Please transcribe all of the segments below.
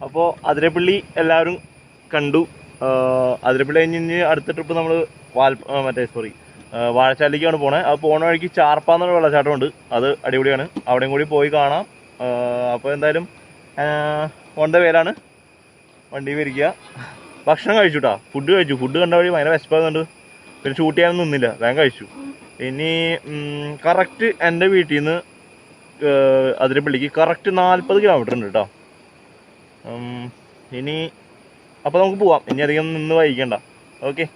അപ്പോൾ അതിരപ്പള്ളി എല്ലാവരും കണ്ടു. അതിരപ്പള്ളി കഴിഞ്ഞ് അടുത്ത ട്രിപ്പ് നമ്മൾ വാഴച്ചാലിലേക്കാണ് പോണത്. അത് പോണ വഴിക്ക് ചാർപ്പാന്നൊരു വെള്ളച്ചാട്ടമുണ്ട്, അത് അടിപൊളിയാണ്, അവിടെയും കൂടി പോയി കാണാം. അപ്പോൾ എന്തായാലും ഓൺ ദ വേലാണ്, വണ്ടി വരിക. ഭക്ഷണം കഴിച്ചു കേട്ടോ, ഫുഡ് കഴിച്ചു. ഫുഡ് കണ്ട വഴി ഭയങ്കര വിശപ്പാകുന്നുണ്ട്, പിന്നെ ഷൂട്ട് ചെയ്യാനൊന്നും നിന്നില്ല, വേഗം കഴിച്ചു. ഇനി കറക്റ്റ് എൻ്റെ വീട്ടിൽ നിന്ന് അതിരപ്പള്ളിക്ക് കറക്റ്റ് 40 കിലോമീറ്റർ ഉണ്ട് കേട്ടോ. ഇനി അപ്പോൾ നമുക്ക് പോവാം, ഇനി അധികം നിന്ന് വൈകണ്ട. ഓക്കെ.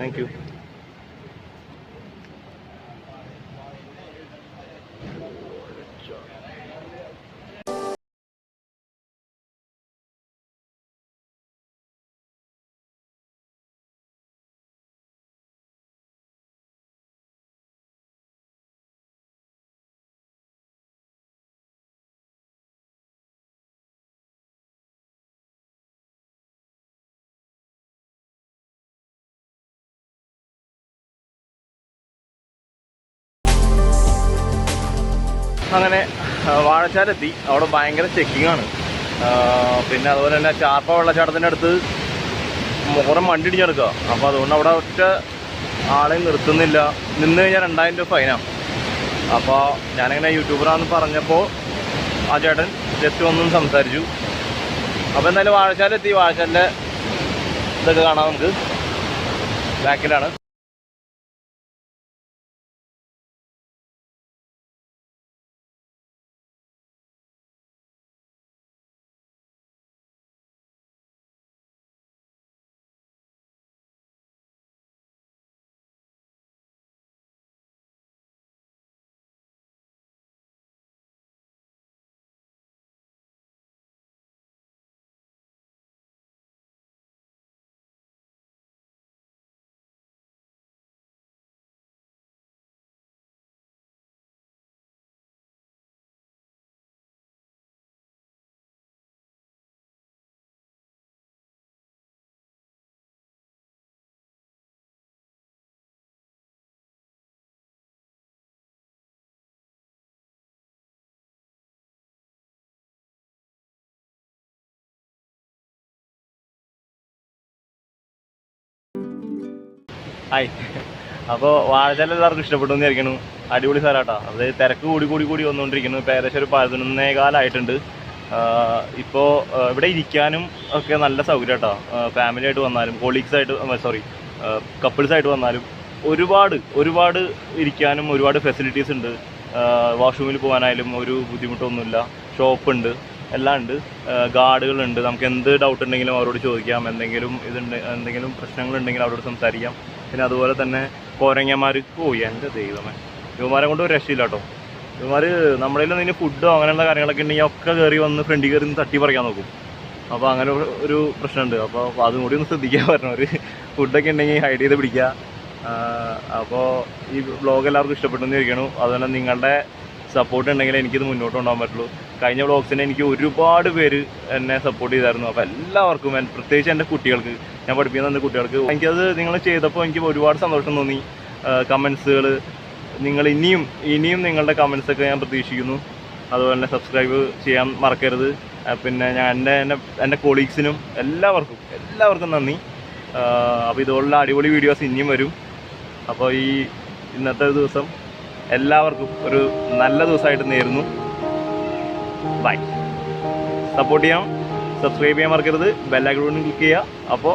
Thank you. അങ്ങനെ വാഴച്ചാലെത്തി. അവിടെ ഭയങ്കര ചെക്കിങ്ങാണ്. പിന്നെ അതുപോലെ തന്നെ ചാർപ്പ വെള്ളച്ചാട്ടത്തിൻ്റെ അടുത്ത് കുറേ വണ്ടി ഇടിച്ചെടുക്കുക. അപ്പോൾ അതുകൊണ്ട് അവിടെ ഒറ്റ ആളെയും നിർത്തുന്നില്ല, നിന്ന് കഴിഞ്ഞാൽ 2000 രൂപ ഫൈനാണ്. അപ്പോൾ ഞാനിങ്ങനെ യൂട്യൂബറാണെന്ന് പറഞ്ഞപ്പോൾ ആ ചേട്ടൻ ജസ്റ്റ് ഒന്നും സംസാരിച്ചു. അപ്പോൾ എന്തായാലും വാഴച്ചാലെത്തി. വാഴച്ചാലിൻ്റെ ഇതൊക്കെ കാണാം നമുക്ക്, ബാക്കിലാണ്. ഹായ്. അപ്പോൾ വാഴച്ചാൽ എല്ലാവർക്കും ഇഷ്ടപ്പെട്ടു എന്ന് വിചാരിക്കുന്നു. അടിപൊളി സ്ഥലമാട്ടോ. അത് തിരക്ക് കൂടി വന്നുകൊണ്ടിരിക്കുന്നു. ഇപ്പോൾ ഏകദേശം ഒരു 11:15 ഇപ്പോൾ ഇവിടെ ഇരിക്കാനും ഒക്കെ നല്ല സൗകര്യം കേട്ടോ. ഫാമിലി ആയിട്ട് വന്നാലും കപ്പിൾസായിട്ട് വന്നാലും ഒരുപാട് ഇരിക്കാനും ഒരുപാട് ഫെസിലിറ്റീസ് ഉണ്ട്. വാഷ്റൂമിൽ പോകാനായാലും ഒരു ബുദ്ധിമുട്ടൊന്നുമില്ല. ഷോപ്പുണ്ട്, എല്ലാം ഉണ്ട്. ഗാർഡുകളുണ്ട്. നമുക്ക് എന്ത് ഡൗട്ട് ഉണ്ടെങ്കിലും അവരോട് ചോദിക്കാം. എന്തെങ്കിലും പ്രശ്നങ്ങളുണ്ടെങ്കിൽ അവരോട് സംസാരിക്കാം. പിന്നെ അതുപോലെ തന്നെ കോരങ്ങന്മാർ, എൻ്റെ ദൈവമേ, ഇവന്മാരെ കൊണ്ട് ഒരു രക്ഷയില്ല കേട്ടോ. ഇവന്മാർ നമ്മുടെ കയ്യിൽ ഫുഡോ അങ്ങനെയുള്ള കാര്യങ്ങളൊക്കെ ഉണ്ടെങ്കിൽ ഒക്കെ കയറി വന്ന് ഫ്രണ്ടിൽ കയറി തട്ടി പറിക്കാൻ നോക്കും. അപ്പോൾ അങ്ങനെ ഒരു പ്രശ്നമുണ്ട്. അപ്പോൾ അതും കൂടി ഒന്ന് ശ്രദ്ധിക്കാൻ പറഞ്ഞവർ. ഫുഡൊക്കെ ഉണ്ടെങ്കിൽ ഹൈഡ് ചെയ്ത് പിടിക്കുക. അപ്പോൾ ഈ വ്ളോഗ് എല്ലാവർക്കും ഇഷ്ടപ്പെട്ടെന്ന് ഇരിക്കണു. അതുപോലെ നിങ്ങളുടെ സപ്പോർട്ട് ഉണ്ടെങ്കിൽ എനിക്കിത് മുന്നോട്ട് കൊണ്ടുപോകാൻ പറ്റുള്ളൂ. കഴിഞ്ഞ വ്ളോഗ്സിന് എനിക്ക് ഒരുപാട് പേര് എന്നെ സപ്പോർട്ട് ചെയ്തായിരുന്നു. അപ്പോൾ എല്ലാവർക്കും, പ്രത്യേകിച്ച് എൻ്റെ കുട്ടികൾക്ക്, ഞാൻ പഠിപ്പിക്കുന്ന എൻ്റെ കുട്ടികൾക്ക്, എനിക്കത് നിങ്ങൾ ചെയ്തപ്പോൾ എനിക്ക് ഒരുപാട് സന്തോഷം തോന്നി. കമൻസുകൾ, നിങ്ങൾ ഇനിയും നിങ്ങളുടെ കമൻസൊക്കെ ഞാൻ പ്രതീക്ഷിക്കുന്നു. അതുപോലെ തന്നെ സബ്സ്ക്രൈബ് ചെയ്യാൻ മറക്കരുത്. പിന്നെ എൻ്റെ കൊളീഗ്സിനും എല്ലാവർക്കും നന്ദി. അപ്പോൾ ഇതുപോലുള്ള അടിപൊളി വീഡിയോസ് ഇനിയും വരും. അപ്പോൾ ഇന്നത്തെ ദിവസം എല്ലാവർക്കും ഒരു നല്ല ദിവസമായിട്ട് നേരുന്നു. ബൈ. സപ്പോർട്ട് ചെയ്യാം, സബ്സ്ക്രൈബ് ചെയ്യാൻ മറക്കരുത്, ബെല്ലൈക്കൺ ക്ലിക്ക് ചെയ്യുക. അപ്പോൾ